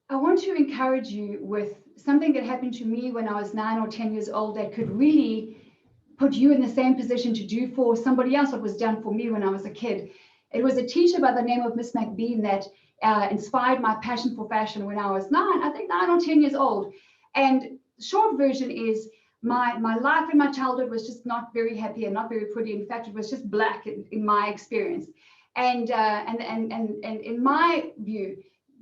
I want to encourage you with something that happened to me when I was 9 or 10 years old that could really put you in the same position to do for somebody else what was done for me when I was a kid. It was a teacher by the name of Miss Mcbean that inspired my passion for fashion when I was I think 9 or 10 years old. And short version is my life in my childhood was just not very happy and not very pretty. In fact, it was just black in my experience. And in my view,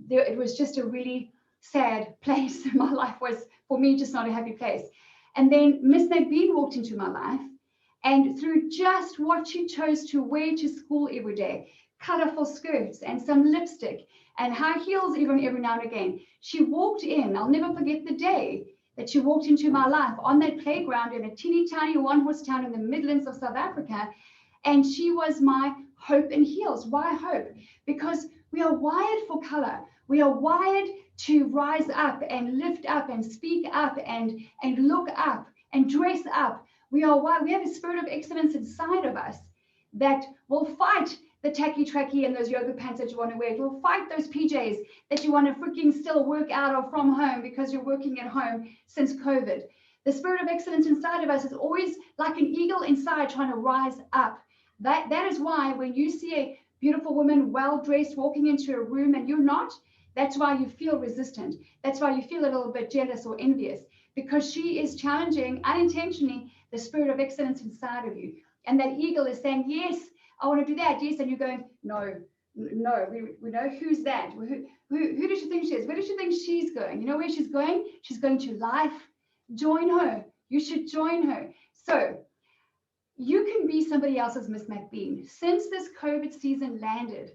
it was just a really sad place. My life was, for me, just not a happy place. And then Miss Mcbean walked into my life, and through just what she chose to wear to school every day, colorful skirts and some lipstick and high heels even every now and again, she walked in. I'll never forget the day that she walked into my life on that playground in a teeny tiny one-horse town in the Midlands of South Africa. And she was my hope in heels. Why hope? Because we are wired for color. We are wired to rise up and lift up and speak up and look up and dress up. We have a spirit of excellence inside of us that will fight the tacky tracky and those yoga pants that you want to wear. It will fight those PJs that you want to freaking still work out of from home because you're working at home since COVID. The spirit of excellence inside of us is always like an eagle inside trying to rise up. That is why when you see a beautiful woman, well-dressed, walking into a room and you're not, that's why you feel resistant. That's why you feel a little bit jealous or envious, because she is challenging unintentionally the spirit of excellence inside of you. And that eagle is saying, yes, I want to do that. Yes. And you're going, no, we know who's that. Who does she think she is? Where does she think she's going? You know where she's going? She's going to life. Join her. You should join her. So you can be somebody else's Miss Mcbean. Since this COVID season landed,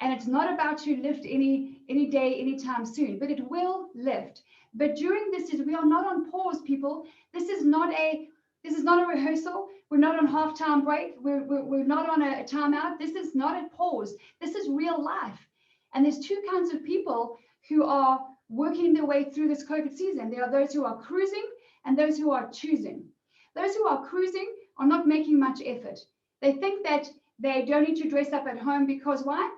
and it's not about to lift any day, anytime soon, but it will lift. But during this season, we are not on pause, people. This is not a rehearsal. We're not on halftime break. We're not on a timeout. This is not a pause. This is real life. And there's two kinds of people who are working their way through this COVID season. There are those who are cruising and those who are choosing. Those who are cruising are not making much effort. They think that they don't need to dress up at home because why?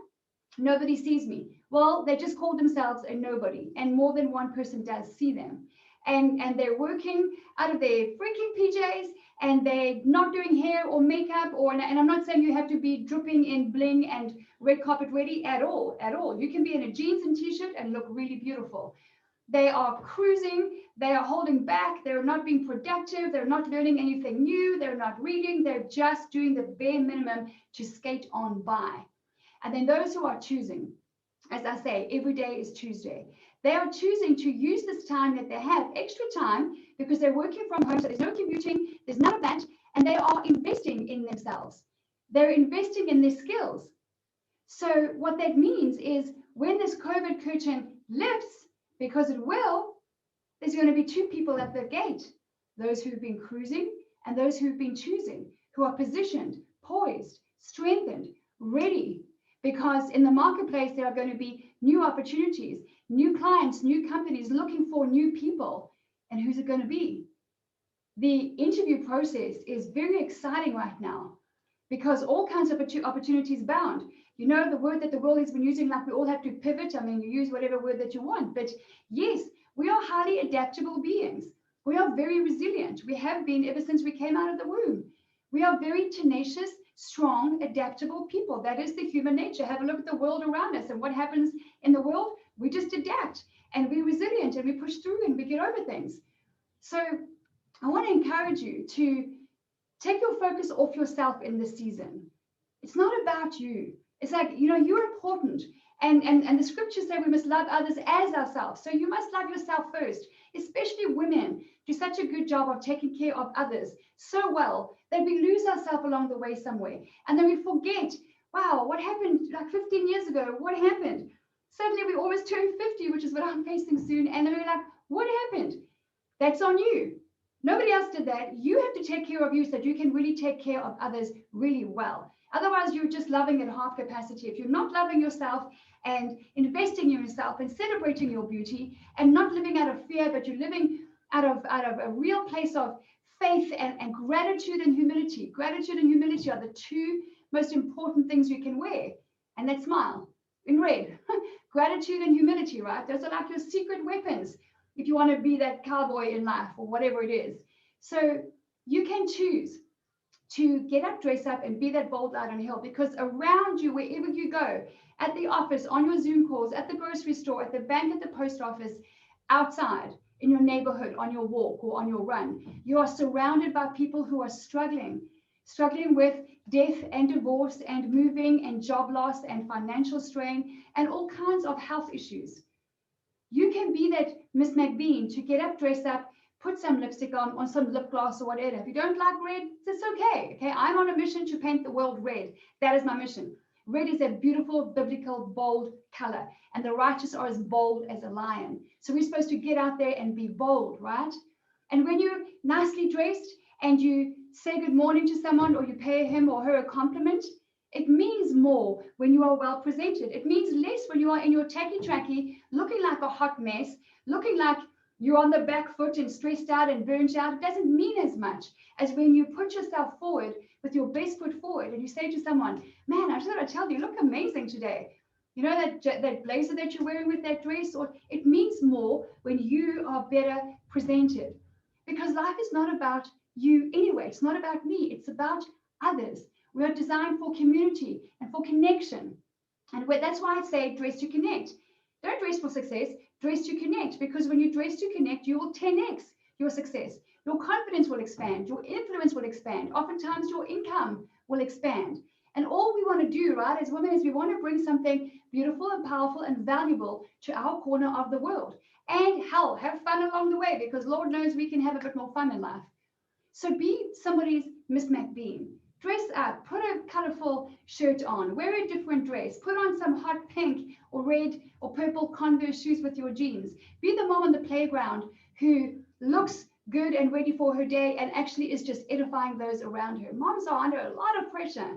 Nobody sees me. Well, they just call themselves a nobody, and more than one person does see them. And they're working out of their freaking PJs, and they're not doing hair or makeup, and I'm not saying you have to be dripping in bling and red carpet ready at all. You can be in a jeans and t-shirt and look really beautiful. They are cruising, they are holding back, they're not being productive, they're not learning anything new, they're not reading, they're just doing the bare minimum to skate on by. And then those who are choosing, as I say, every day is Tuesday. They are choosing to use this time that they have, extra time, because they're working from home, so there's no commuting, there's none of that, and they are investing in themselves. They're investing in their skills. So what that means is when this COVID curtain lifts, because it will, there's going to be two people at the gate, those who've been cruising and those who've been choosing, who are positioned, poised, strengthened, ready. Because in the marketplace, there are going to be new opportunities, new clients, new companies looking for new people. And who's it going to be? The interview process is very exciting right now because all kinds of opportunities abound. You know, the word that the world has been using, like we all have to pivot. I mean, you use whatever word that you want. But yes, we are highly adaptable beings. We are very resilient. We have been ever since we came out of the womb. We are very tenacious, strong, adaptable people. That is the human nature. Have a look at the world around us and what happens in the world. We just adapt and we're resilient and we push through and we get over things. So I want to encourage you to take your focus off yourself in this season. It's not about you. It's like, you know, you're important. And the scriptures say we must love others as ourselves. So you must love yourself first, especially women do such a good job of taking care of others so well that we lose ourselves along the way somewhere. And then we forget, wow, what happened like 15 years ago? What happened? Suddenly we almost turned 50, which is what I'm facing soon. And then we're like, what happened? That's on you. Nobody else did that. You have to take care of you so that you can really take care of others really well. Otherwise, you're just loving at half capacity. If you're not loving yourself and investing in yourself and celebrating your beauty and not living out of fear, but you're living out of a real place of faith and gratitude and humility. Gratitude and humility are the two most important things you can wear. And that smile in red. Gratitude and humility, right? Those are like your secret weapons if you want to be that cowboy in life or whatever it is. So you can choose to get up, dress up, and be that bold light on a hill, because around you, wherever you go, at the office, on your Zoom calls, at the grocery store, at the bank, at the post office, outside, in your neighborhood, on your walk or on your run, you are surrounded by people who are struggling with death and divorce and moving and job loss and financial strain and all kinds of health issues. You can be that Miss Mcbean to get up, dress up, put some lipstick on some lip gloss or whatever. If you don't like red, it's okay. Okay, I'm on a mission to paint the world red. That is my mission. Red is a beautiful, biblical, bold color, and the righteous are as bold as a lion. So we're supposed to get out there and be bold, right? And when you're nicely dressed and you say good morning to someone or you pay him or her a compliment, it means more when you are well presented. It means less when you are in your tacky-tracky, looking like a hot mess, looking like you're on the back foot and stressed out and burnt out. It doesn't mean as much as when you put yourself forward with your best foot forward and you say to someone, man, I just want to tell you, you look amazing today. You know that blazer that you're wearing with that dress? Or it means more when you are better presented. Because life is not about you anyway. It's not about me. It's about others. We are designed for community and for connection. And that's why I say dress to connect. Don't dress for success, dress to connect. Because when you dress to connect, you will 10x your success. Your confidence will expand. Your influence will expand. Oftentimes, your income will expand. And all we want to do, right, as women, is we want to bring something beautiful and powerful and valuable to our corner of the world. And hell, have fun along the way, because Lord knows we can have a bit more fun in life. So be somebody's Miss Mcbean. Dress up, put a colorful shirt on, wear a different dress, put on some hot pink or red or purple Converse shoes with your jeans. Be the mom on the playground who looks good and ready for her day and actually is just edifying those around her. Moms are under a lot of pressure.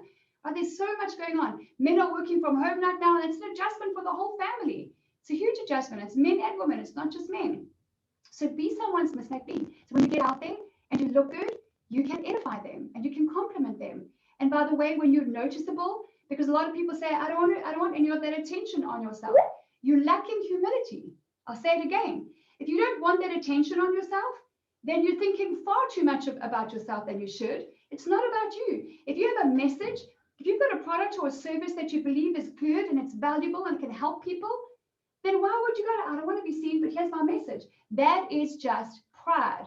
There's so much going on. Men are working from home right now, and it's an adjustment for the whole family. It's a huge adjustment. It's men and women. It's not just men. So be someone's Miss Mcbean. So when you get out there and you look good, you can edify them and you can compliment them. And by the way, when you're noticeable, because a lot of people say, I don't want any of that attention on yourself. You're lacking humility. I'll say it again. If you don't want that attention on yourself, then you're thinking far too much about yourself than you should. It's not about you. If you have a message, if you've got a product or a service that you believe is good and it's valuable and can help people, then why would you go, I don't want to be seen, but here's my message. That is just pride.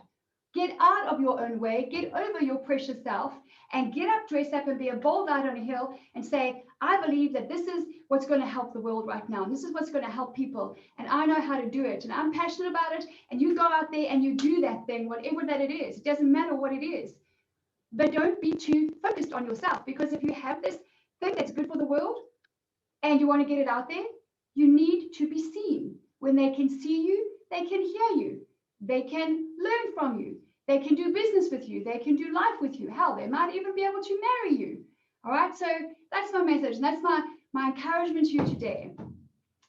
Get out of your own way, get over your precious self, and get up, dress up, and be a bold light on a hill and say, I believe that this is what's going to help the world right now. And this is what's going to help people. And I know how to do it. And I'm passionate about it. And you go out there and you do that thing, whatever that it is. It doesn't matter what it is. But don't be too focused on yourself, because if you have this thing that's good for the world and you want to get it out there, you need to be seen. When they can see you, they can hear you. They can learn from you. They can do business with you. They can do life with you. Hell, they might even be able to marry you. All right, so that's my message. And that's my encouragement to you today,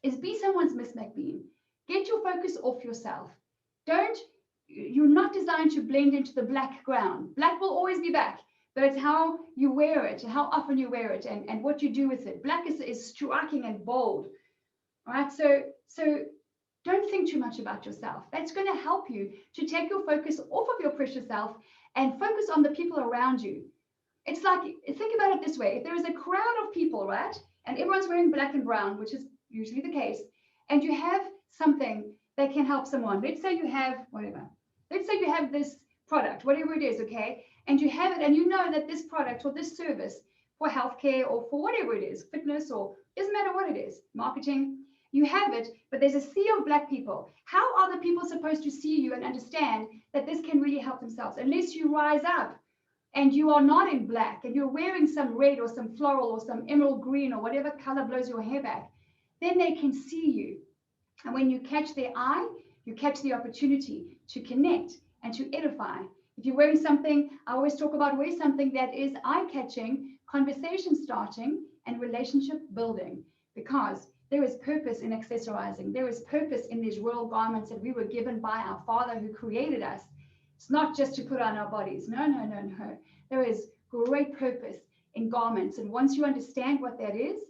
is be someone's Miss Mcbean. Get your focus off yourself. You're not designed to blend into the black ground. Black will always be black, but it's how you wear it and how often you wear it and what you do with it. Black is striking and bold. All right, so don't think too much about yourself. That's going to help you to take your focus off of your precious self and focus on the people around you. It's like, think about it this way. If there is a crowd of people, right, and everyone's wearing black and brown, which is usually the case, and you have something that can help someone. Let's say you have whatever. Let's say you have this product, whatever it is, okay, and you have it, and you know that this product or this service for healthcare or for whatever it is, fitness or doesn't matter what it is, marketing, you have it, but there's a sea of black people. How are the people supposed to see you and understand that this can really help themselves? Unless you rise up and you are not in black and you're wearing some red or some floral or some emerald green or whatever color blows your hair back, then they can see you. And when you catch their eye, you catch the opportunity to connect and to edify. If you're wearing something, I always talk about wear something that is eye-catching, conversation starting, and relationship building, because there is purpose in accessorizing. There is purpose in these royal garments that we were given by our Father who created us. It's not just to put on our bodies. No, no, no, no. There is great purpose in garments. And once you understand what that is,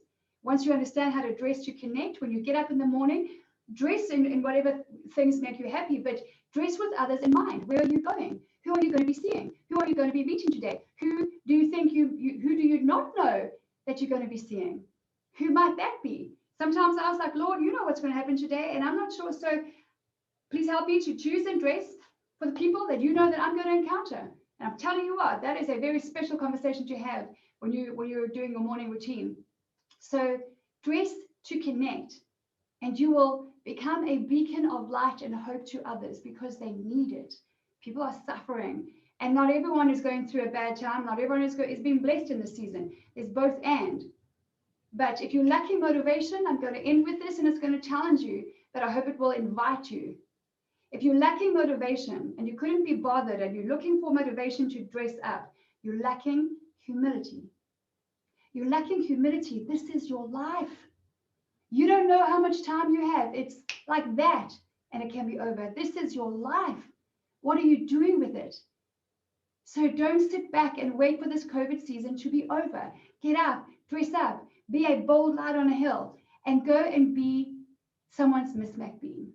Once you understand how to dress to connect, when you get up in the morning, dress in whatever things make you happy, but dress with others in mind. Where are you going? Who are you going to be seeing? Who are you going to be meeting today? Who do you think who do you not know that you're going to be seeing? Who might that be? Sometimes I was like, Lord, you know what's going to happen today, and I'm not sure. So please help me to choose and dress for the people that you know that I'm going to encounter. And I'm telling you what, that is a very special conversation to have when you're doing your morning routine. So dress to connect, and you will become a beacon of light and hope to others because they need it. People are suffering, and not everyone is going through a bad time. Not everyone is being blessed in this season. There's both and. But if you're lacking motivation, I'm going to end with this, and it's going to challenge you, but I hope it will invite you. If you're lacking motivation and you couldn't be bothered and you're looking for motivation to dress up, you're lacking humility. You're lacking humility. This is your life. You don't know how much time you have. It's like that, and it can be over. This is your life. What are you doing with it? So don't sit back and wait for this COVID season to be over. Get up, dress up, be a bold light on a hill, and go and be someone's Miss Mcbean.